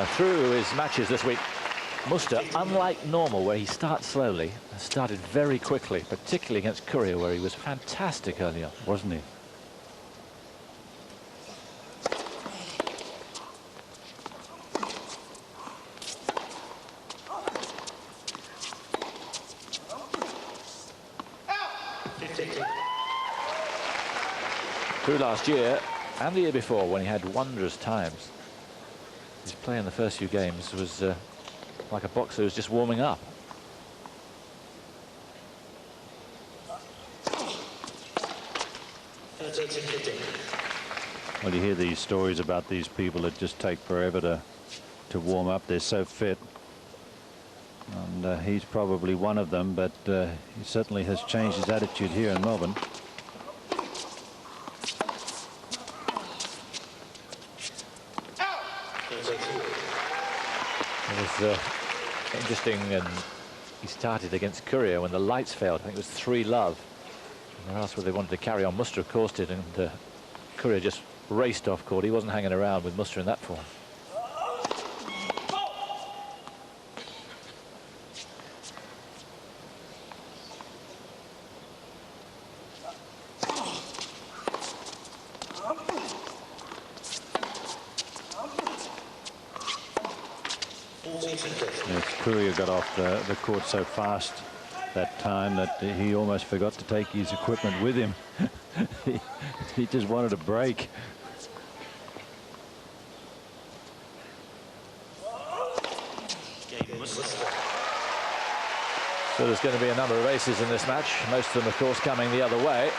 Through his matches this week, Muster, unlike normal, where he starts slowly, has started very quickly, particularly against Courier, where he was fantastic earlier, wasn't he? Through last year and the year before, when he had wondrous times, his play in the first few games was like a boxer who's just warming up. Well, you hear these stories about these people that just take forever to warm up. They're so fit. And he's probably one of them, but he certainly has changed his attitude here in Melbourne. It was interesting, and he started against Courier when the lights failed. I think it was 3-love. Or else they wanted to carry on. Muster, of course, did, and Courier just raced off court. He wasn't hanging around with Muster in that form. Yes, Courier got off the court so fast that time that he almost forgot to take his equipment with him. he just wanted a break. So there's going to be a number of aces in this match, most of them, of course, coming the other way.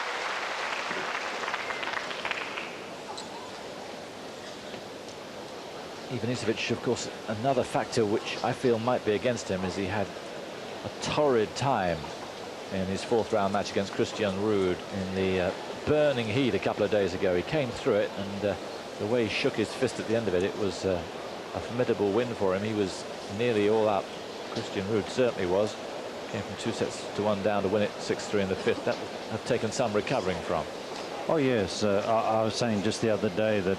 Ivanisevic, of course, another factor which I feel might be against him is he had a torrid time in his fourth round match against Christian Ruud in the burning heat a couple of days ago. He came through it, and the way he shook his fist at the end of it, it was a formidable win for him. He was nearly all up. Christian Ruud certainly was. Came from 2-1 down to win it 6-3 in the fifth. That would have taken some recovering from. Oh yes, I was saying just the other day that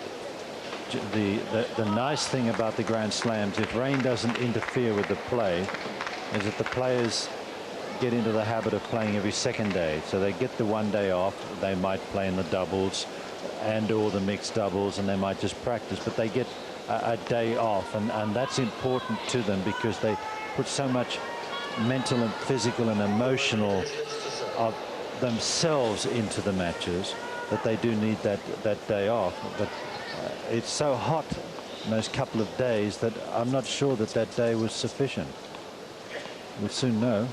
the nice thing about the Grand Slams, if rain doesn't interfere with the play, is that the players get into the habit of playing every second day. So they get the one day off. They might play in the doubles and or the mixed doubles, and they might just practice, but they get a day off, and that's important to them because they put so much mental and physical and emotional of themselves into the matches that they do need that day off. But it's so hot in those couple of days that I'm not sure that day was sufficient. We'll soon know.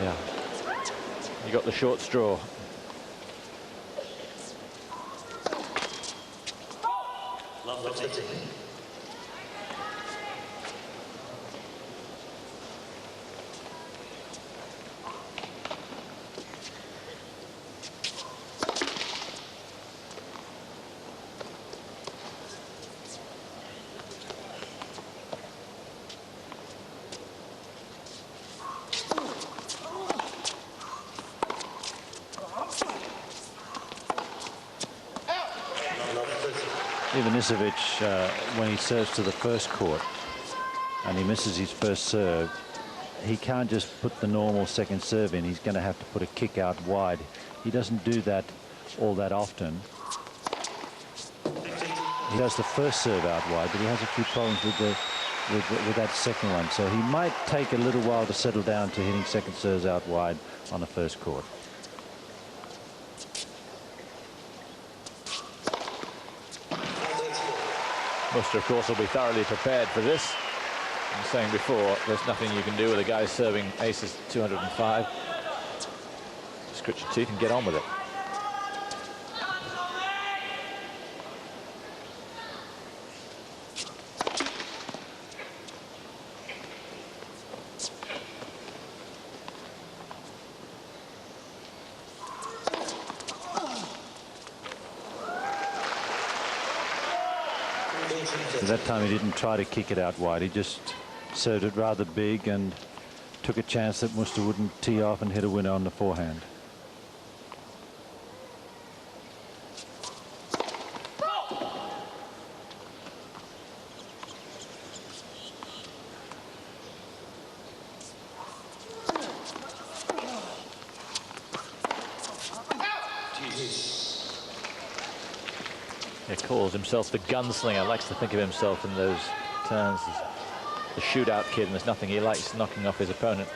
Yeah, you got the short straw. Ivanisevic, when he serves to the first court and he misses his first serve, he can't just put the normal second serve in. He's going to have to put a kick out wide. He doesn't do that all that often. He does the first serve out wide, but he has a few problems with that second one. So he might take a little while to settle down to hitting second serves out wide on the first court. Muster, of course, will be thoroughly prepared for this. I was saying before, there's nothing you can do with a guy serving aces 205. Just grit your teeth and get on with it. So that time he didn't try to kick it out wide. He just served it rather big and took a chance that Muster wouldn't tee off and hit a winner on the forehand. He calls himself the gunslinger, likes to think of himself in those terms as the shootout kid, and there's nothing he likes knocking off his opponent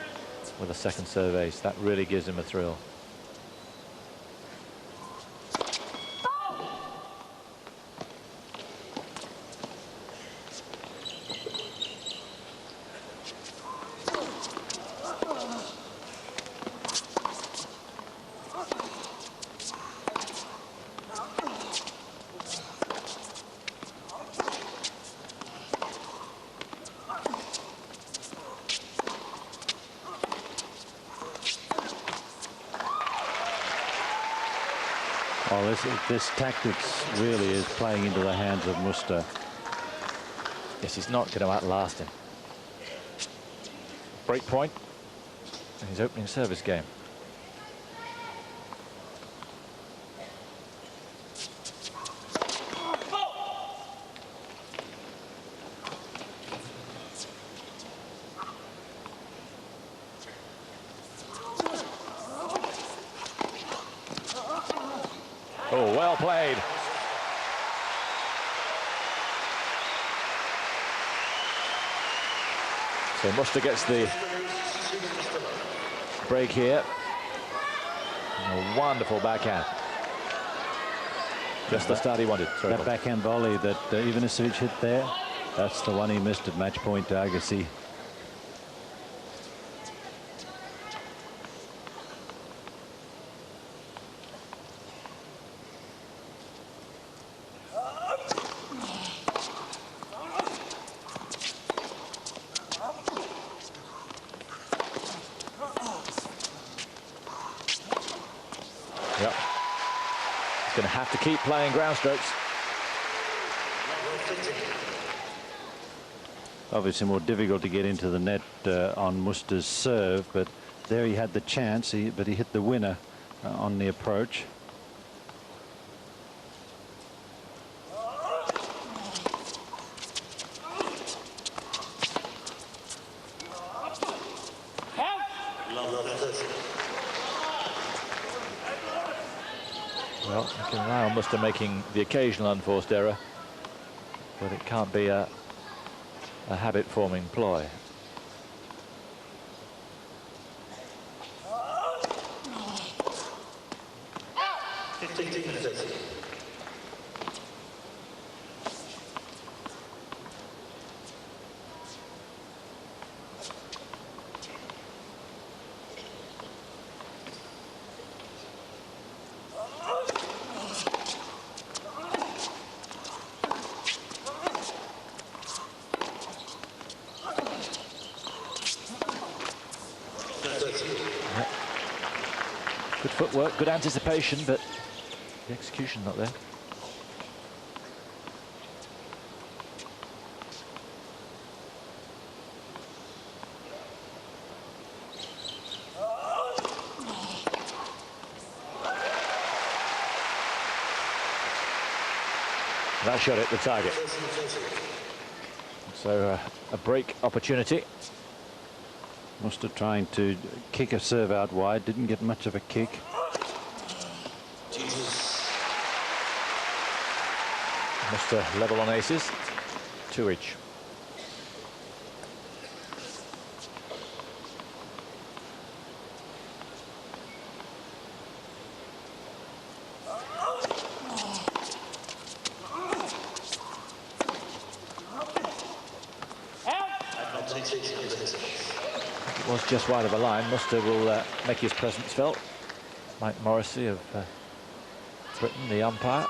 with a second serve ace. That really gives him a thrill. Oh, this tactics really is playing into the hands of Muster. Yes, he's not going to outlast him. Break point in his opening service game. Oh, well played. So Muster gets the break here. A wonderful backhand. Just the start he wanted. Sorry, that backhand volley that Ivanisevic hit there, that's the one he missed at match point to Agassi. Yep. He's going to have to keep playing ground strokes. Obviously more difficult to get into the net on Muster's serve, but there he had the chance, but he hit the winner on the approach. Well, you can rely on Muster making the occasional unforced error, but it can't be a habit-forming ploy. Good footwork, good anticipation, but the execution not there. That shot hit the target. So a break opportunity. Muster trying to kick a serve out wide, didn't get much of a kick. Muster level on aces, 2 each. It was just wide of a line. Muster will make his presence felt. Mike Morrissey of Britain, the umpire.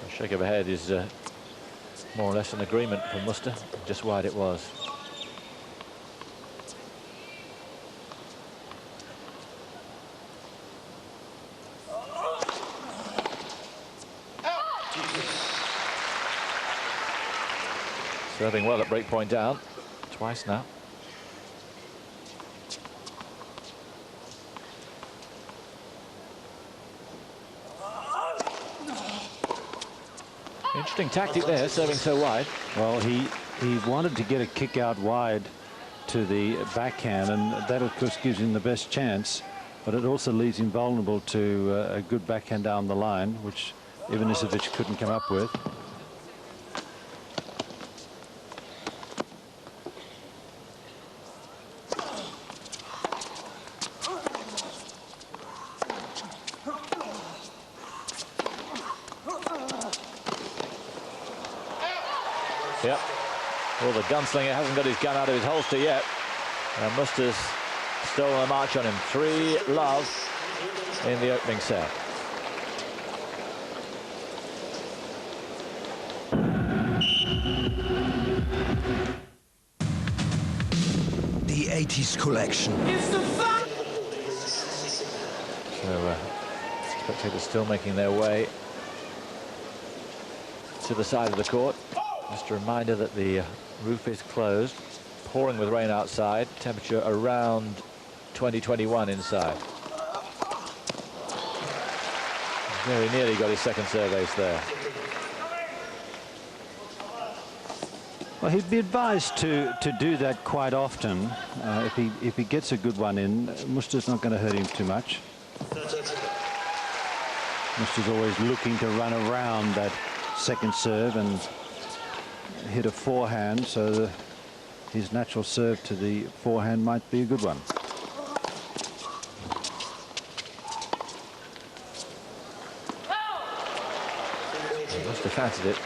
A shake of a head is more or less an agreement from Muster. Just wide it was. Serving well at break point down. Twice now. Interesting tactic there, serving so wide. Well, he wanted to get a kick out wide to the backhand, and that of course gives him the best chance, but it also leaves him vulnerable to a good backhand down the line, which Ivanisevic couldn't come up with. Yep. Well, the gunslinger hasn't got his gun out of his holster yet. And Musta's stolen a march on him. 3-love in the opening set. The 80s collection. So, spectators still making their way to the side of the court. Just a reminder that the roof is closed, pouring with rain outside, temperature around 20-21 inside. Very nearly got his second serve ace there. Well, he'd be advised to do that quite often. If he gets a good one in, Musta's not going to hurt him too much. Musta's always looking to run around that second serve and hit a forehand, so his natural serve to the forehand might be a good one. He must have fancied it.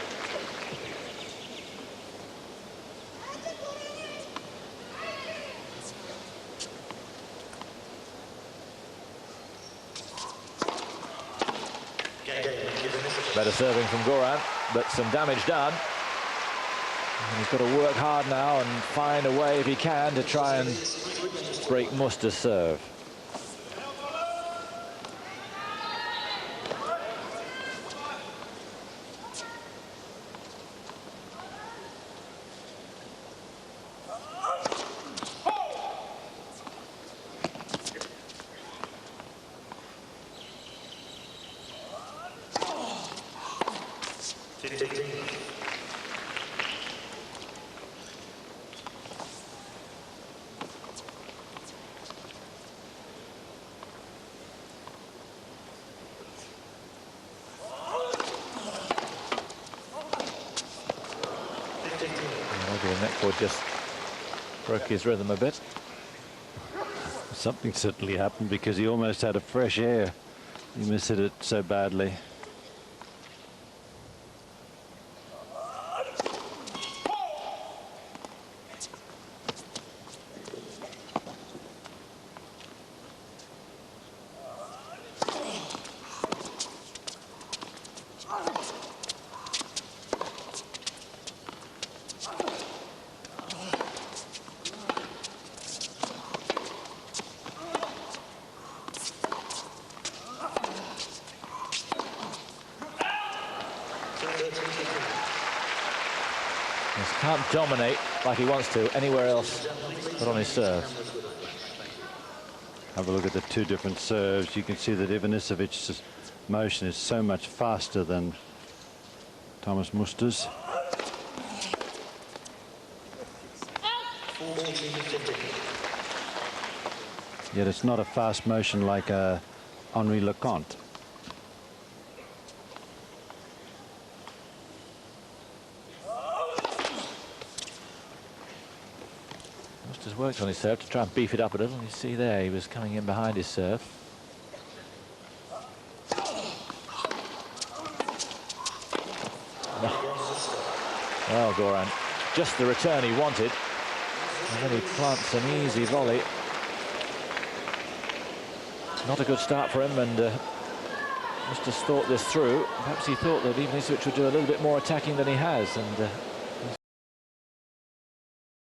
Better serving from Goran, but some damage done. And he's got to work hard now and find a way, if he can, to try and break Musta's serve. The netball just broke his rhythm a bit. Something certainly happened, because he almost had a fresh air. He missed it so badly. Can't dominate like he wants to anywhere else but on his serve. Have a look at the two different serves. You can see that Ivanisevic's motion is so much faster than Thomas Musta's. Yet it's not a fast motion like Henri Leconte. Musta's worked on his serve to try and beef it up a little. You see there, he was coming in behind his serve. Well, Goran, just the return he wanted. And then he plants an easy volley. Not a good start for him, and Musta's thought this through. Perhaps he thought that Ivanisevic would do a little bit more attacking than he has, and